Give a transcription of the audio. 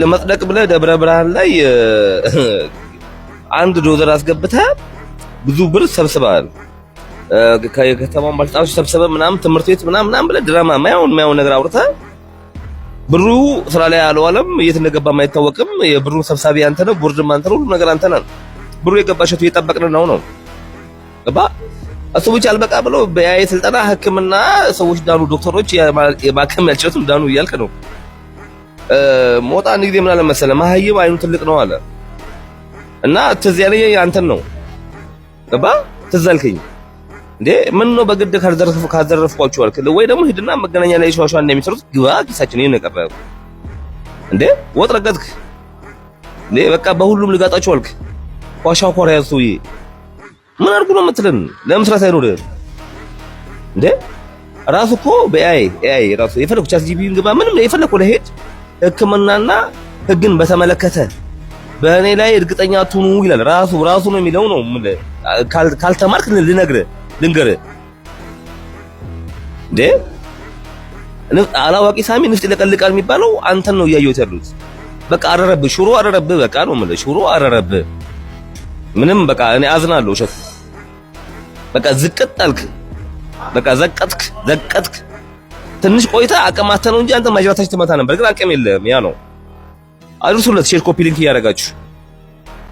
ለመጽደቅ ብለህ ደብረ ብርሃን ላይ አንድ ዶዘር አስገብተህ ብዙ ብር ሰብስበሃል። ከከተማው ባልጣዎች ሰብስበህ ምናምን ትምህርት ቤት ምናምን ብለህ ድራማ ማያውን ነገር አውርተህ ብሩ ስራ ላይ አልዋለም፣ የት እንደገባ ማይታወቅም። የብሩ ሰብሳቢ አንተ ነህ፣ ቦርድም አንተ ነህ፣ ሁሉ ነገር አንተ ነህ። ብሩ የገባሸቱ እየጠበቅን ነው ገባ። እሱ ብቻ አልበቃ ብሎ በያይ ስልጠና ሕክምና ሰዎች ዳኑ፣ ዶክተሮች የማከም ያልቻሉት ዳኑ እያልክ ነው። ሞጣ አንድ ጊዜ ምን አለ መሰለህ፣ መሀይም አይኑ ትልቅ ነው አለ እና ትዝ ያለኝ አንተን ነው ገባ። ትዝ አልከኝ እንዴ ምን ነው በግድ ካዘረፍኳችሁ አልክ ወይ ደግሞ ሂድና መገናኛ ላይ ሸዋሸዋ እንደሚሰሩት ግባ ኪሳችን ይሄን ነቀበ እንዴ ወጥ ረገጥክ እንዴ በቃ በሁሉም ልጋጣችሁ አልክ። ኳሻው ኮራ ያሱይ ምን አድርጉ ነው የምትለን? ለምስራት አይኖር እንዴ ራሱ እኮ በአይ ራሱ የፈለኩ ቻት ጂፒቲን ግባ ምንም የፈለኩ ለሄድ ህክምናና ህግን በተመለከተ በእኔ ላይ እርግጠኛ አትሁኑ ይላል። ራሱ ነው የሚለው ነው። ካልተማርክ ልንገርህ እንዴ አላዋቂ ሳሚ ንፍጥ ይለቀልቃል የሚባለው አንተን ነው እያየሁት ያሉት። በቃ አረረብህ ሽሮ አረረብህ በቃ ነው የምልህ ሽሮ አረረብህ። ምንም በቃ እኔ አዝናለሁ። እሸት በቃ ዝቅጥ አልክ፣ በቃ ዘቀጥክ። ትንሽ ቆይታ አቅም አጥተህ ነው እንጂ አንተ ማጅራታች ትመታ ነበር፣ ግን አቅም የለህም። ያ ነው። አድርሱለት ሼር ኮፒ ሊንክ እያደረጋችሁ